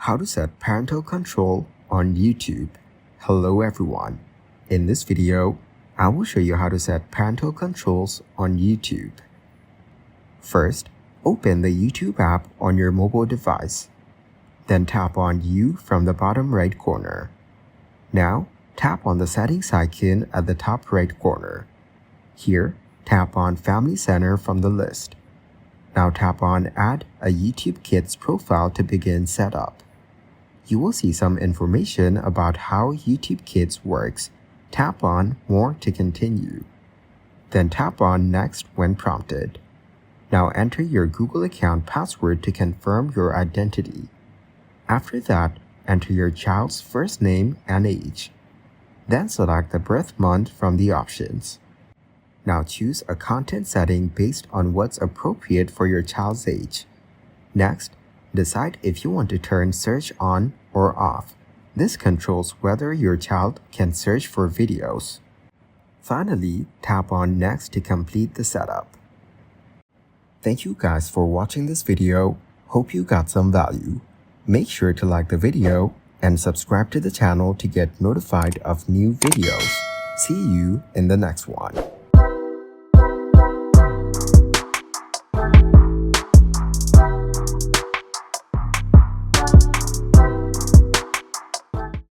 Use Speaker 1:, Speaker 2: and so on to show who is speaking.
Speaker 1: How to set parental control on YouTube. Hello everyone. In this video, I will show you how to set parental controls on YouTube. First, open the YouTube app on your mobile device. Then tap on You from the bottom right corner. Now, tap on the settings icon at the top right corner. Here, tap on Family Center from the list. Now tap on Add a YouTube Kids profile to begin setup. You will see some information about how YouTube Kids works. Tap on More to continue. Then tap on Next when prompted. Now enter your Google account password to confirm your identity. After that, enter your child's first name and age. Then select the birth month from the options. Now choose a content setting based on what's appropriate for your child's age. Next, decide if you want to turn search on or off. This controls whether your child can search for videos. Finally, tap on Next to complete the setup. Thank you guys for watching this video. Hope you got some value. Make sure to like the video and subscribe to the channel to get notified of new videos. See you in the next one.